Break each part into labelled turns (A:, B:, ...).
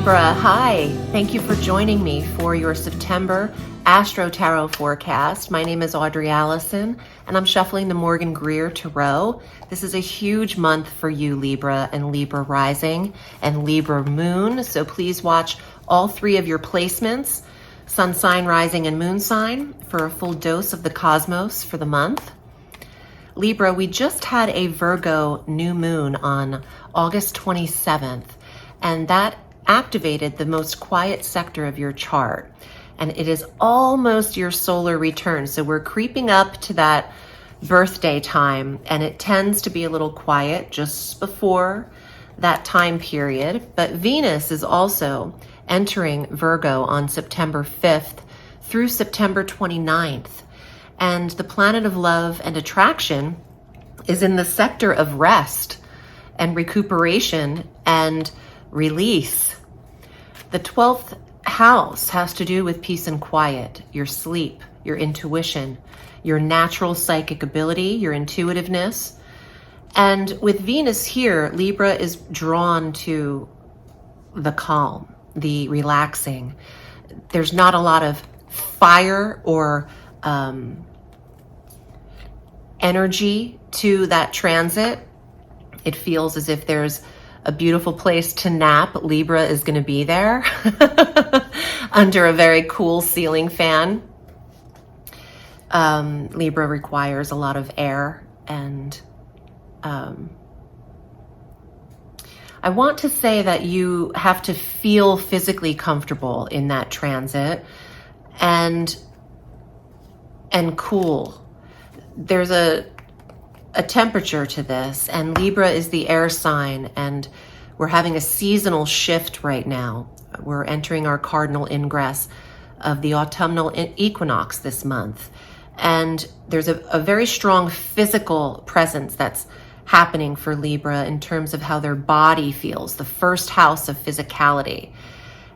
A: Libra, hi. Thank you for joining me for your September Astro Tarot forecast. My name is Audrey Alison, and I'm shuffling the Morgan Greer Tarot. This is a huge month for you, Libra and Libra rising and Libra moon. So please watch all three of your placements, sun sign, rising, and moon sign, for a full dose of the cosmos for the month. Libra, we just had a Virgo new moon on August 27th, and that activated the most quiet sector of your chart. And it is almost your solar return. So we're creeping up to that birthday time, and it tends to be a little quiet just before that time period. But Venus is also entering Virgo on September 5th through September 29th. And the planet of love and attraction is in the sector of rest and recuperation and release. The 12th house has to do with peace and quiet, your sleep, your intuition, your natural psychic ability, your intuitiveness. And with Venus here, Libra is drawn to the calm, the relaxing. There's not a lot of fire or energy to that transit. It feels as if there's a beautiful place to nap. Libra is going to be there under a very cool ceiling fan. Libra requires a lot of air, and I want to say that you have to feel physically comfortable in that transit and cool. There's a temperature to this, and Libra is the air sign, and we're having a seasonal shift right now. We're entering our cardinal ingress of the autumnal equinox this month, and there's a very strong physical presence that's happening for Libra in terms of how their body feels, the first house of physicality.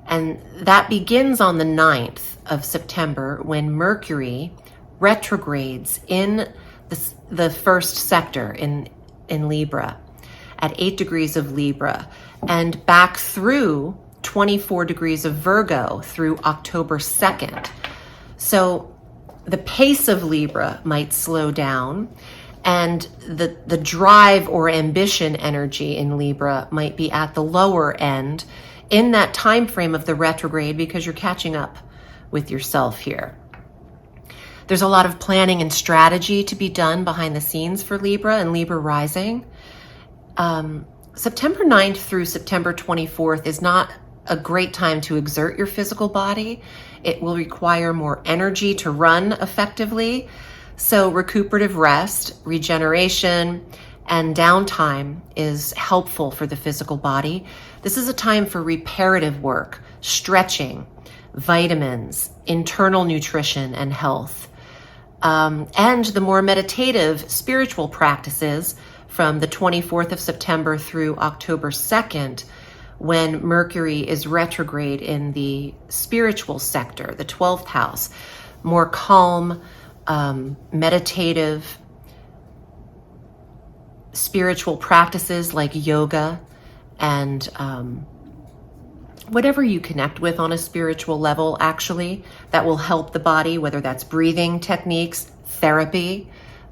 A: And that begins on the 9th of September when Mercury retrogrades in the first sector in Libra at 8 degrees of Libra, and back through 24 degrees of Virgo through October 2nd. So the pace of Libra might slow down, and the drive or ambition energy in Libra might be at the lower end in that time frame of the retrograde, because you're catching up with yourself here. There's a lot of planning and strategy to be done behind the scenes for Libra and Libra rising. September 9th through September 24th is not a great time to exert your physical body. It will require more energy to run effectively. So recuperative rest, regeneration, and downtime is helpful for the physical body. This is a time for reparative work, stretching, vitamins, internal nutrition, and health. And the more meditative spiritual practices from the 24th of September through October 2nd, when Mercury is retrograde in the spiritual sector, the 12th house. More calm, meditative, spiritual practices like yoga and whatever you connect with on a spiritual level, actually, that will help the body, whether that's breathing techniques, therapy,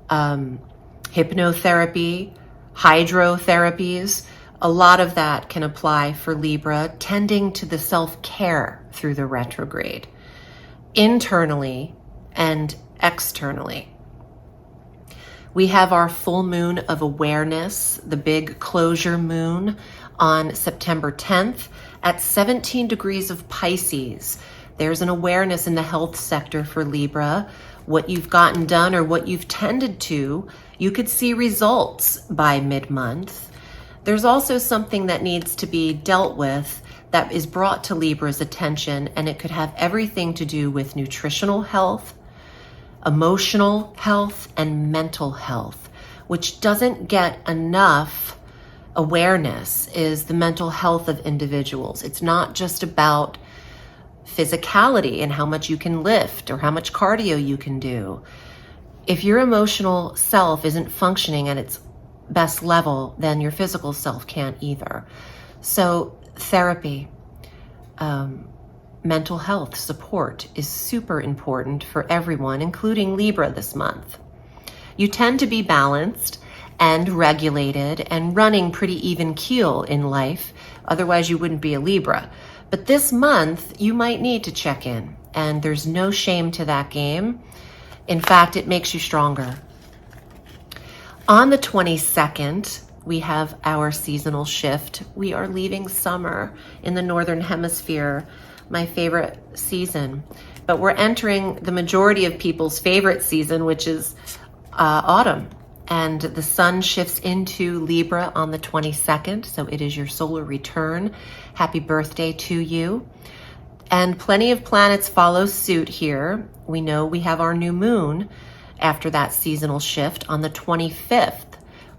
A: hypnotherapy, hydrotherapies. A lot of that can apply for Libra, tending to the self-care through the retrograde, internally and externally. We have our full moon of awareness, the big closure moon, on September 10th at 17 degrees of Pisces. There's an awareness in the health sector for Libra. What you've gotten done or what you've tended to, you could see results by mid-month. There's also something that needs to be dealt with that is brought to Libra's attention, and it could have everything to do with nutritional health, emotional health, and mental health, which doesn't get enough awareness, is the mental health of individuals. It's not just about physicality and how much you can lift or how much cardio you can do. If your emotional self isn't functioning at its best level, then your physical self can't either. So therapy, mental health support is super important for everyone, including Libra this month. You tend to be balanced and regulated and running pretty even keel in life. Otherwise, you wouldn't be a Libra. But this month, you might need to check in, and there's no shame to that game. In fact, it makes you stronger. On the 22nd, we have our seasonal shift. We are leaving summer in the Northern Hemisphere, my favorite season. But we're entering the majority of people's favorite season, which is autumn. And the sun shifts into Libra on the 22nd, so it is your solar return. Happy birthday to you. And plenty of planets follow suit here. We know we have our new moon after that seasonal shift on the 25th.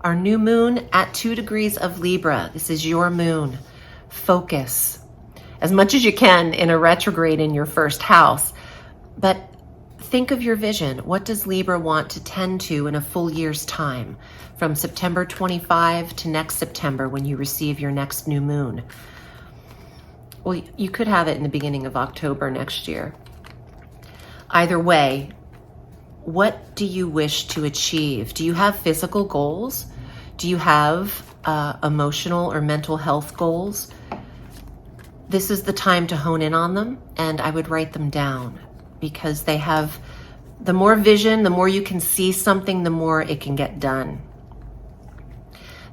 A: Our new moon at 2 degrees of Libra. This is your moon. Focus as much as you can in a retrograde in your first house. But think of your vision. What does Libra want to tend to in a full year's time, from September 25 to next September when you receive your next new moon? Well, you could have it in the beginning of October next year. Either way, what do you wish to achieve? Do you have physical goals? Do you have emotional or mental health goals? This is the time to hone in on them, and I would write them down, because they have, the more vision, the more you can see something, the more it can get done.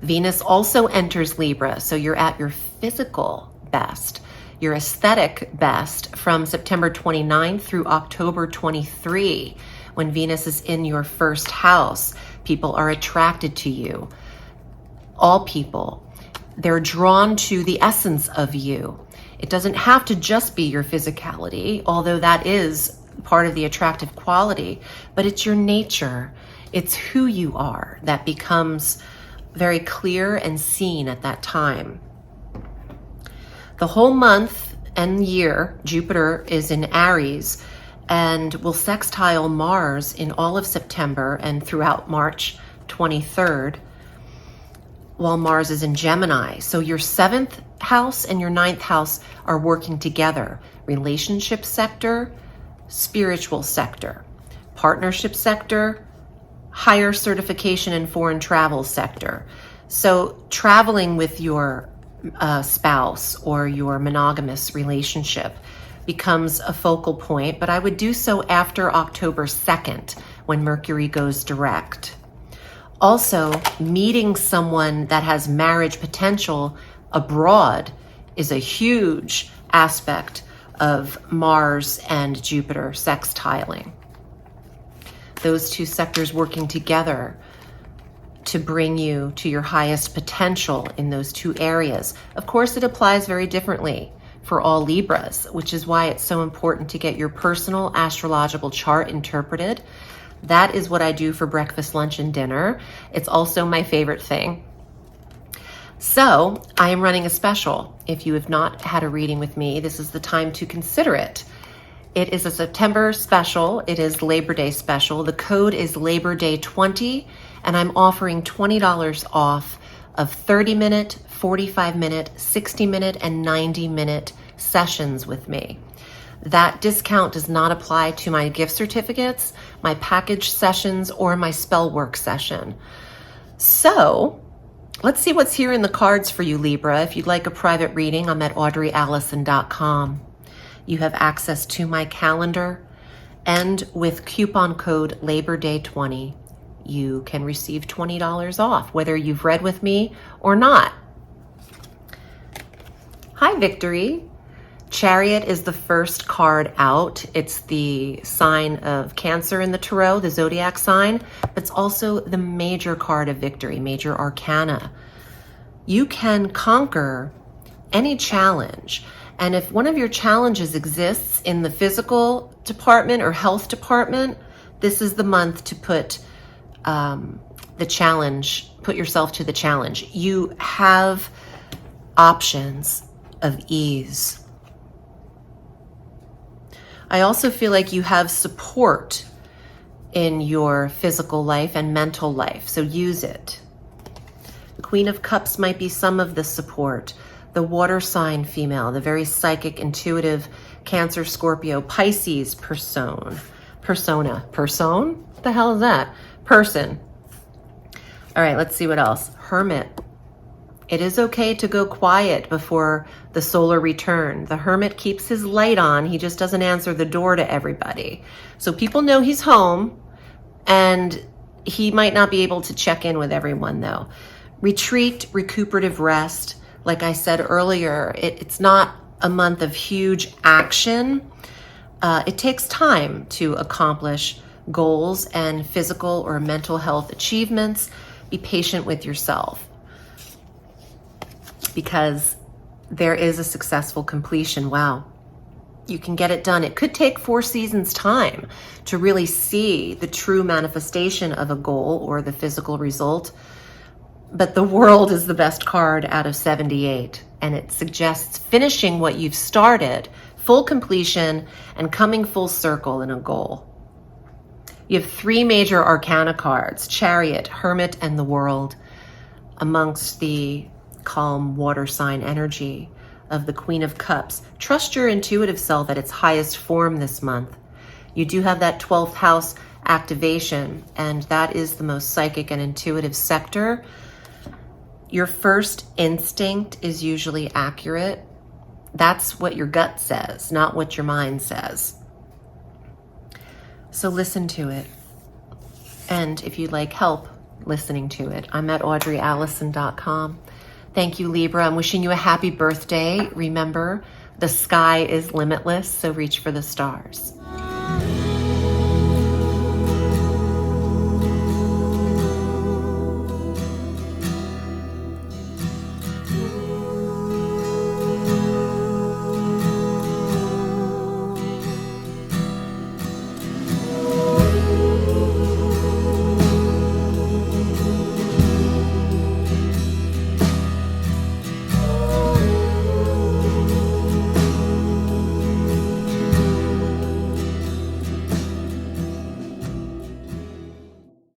A: Venus also enters Libra, so you're at your physical best, your aesthetic best from September 29 through October 23. When Venus is in your first house, people are attracted to you. All people, they're drawn to the essence of you. It doesn't have to just be your physicality, although that is part of the attractive quality, but it's your nature. It's who you are that becomes very clear and seen at that time. The whole month and year, Jupiter is in Aries and will sextile Mars in all of September and throughout March 23rd, while Mars is in Gemini. So your 7th house and your 9th house are working together. Relationship sector, spiritual sector, partnership sector, higher certification and foreign travel sector. So traveling with your spouse or your monogamous relationship becomes a focal point, but I would do so after October 2nd when Mercury goes direct. Also, meeting someone that has marriage potential abroad is a huge aspect of Mars and Jupiter sextiling. Those two sectors working together to bring you to your highest potential in those two areas. Of course, it applies very differently for all Libras, which is why it's so important to get your personal astrological chart interpreted. That is what I do for breakfast, lunch, and dinner. It's also my favorite thing. So I am running a special. If you have not had a reading with me, this is the time to consider it. It is a September special. It is Labor Day special. The code is Labor Day 20, and I'm offering $20 off of 30-minute, 45-minute, 60-minute, and 90-minute sessions with me. That discount does not apply to my gift certificates, my package sessions, or my spell work session. So let's see what's here in the cards for you, Libra. If you'd like a private reading, I'm at audreyalison.com. You have access to my calendar, and with coupon code Labor Day 20, you can receive $20 off, whether you've read with me or not. Hi, Victory. Chariot is the first card out. It's the sign of Cancer in the Tarot, the zodiac sign, but it's also the major card of victory, major arcana. You can conquer any challenge. And if one of your challenges exists in the physical department or health department, this is the month to put the challenge, put yourself to the challenge. You have options of ease. I also feel like you have support in your physical life and mental life, so use it. The Queen of Cups might be some of the support. the water sign female, the very psychic, intuitive Cancer, Scorpio, Pisces persona. What the hell is that? Person. All right, let's see what else. Hermit. It is okay to go quiet before the solar return. The hermit keeps his light on. He just doesn't answer the door to everybody. So people know he's home, and he might not be able to check in with everyone though. Retreat, recuperative rest. Like I said earlier, it's not a month of huge action. It takes time to accomplish goals and physical or mental health achievements. Be patient with yourself, because there is a successful completion. Wow. You can get it done. It could take 4 seasons time to really see the true manifestation of a goal or the physical result. But the World is the best card out of 78, and it suggests finishing what you've started, full completion, and coming full circle in a goal. You have 3 major arcana cards: Chariot, Hermit, and the World, amongst the calm water sign energy of the Queen of Cups. Trust your intuitive self at its highest form this month. You do have that 12th house activation, and that is the most psychic and intuitive sector. Your first instinct is usually accurate. That's what your gut says, not what your mind says. So listen to it. And if you'd like help listening to it, I'm at audreyalison.com. Thank you, Libra. I'm wishing you a happy birthday. Remember, the sky is limitless, so reach for the stars.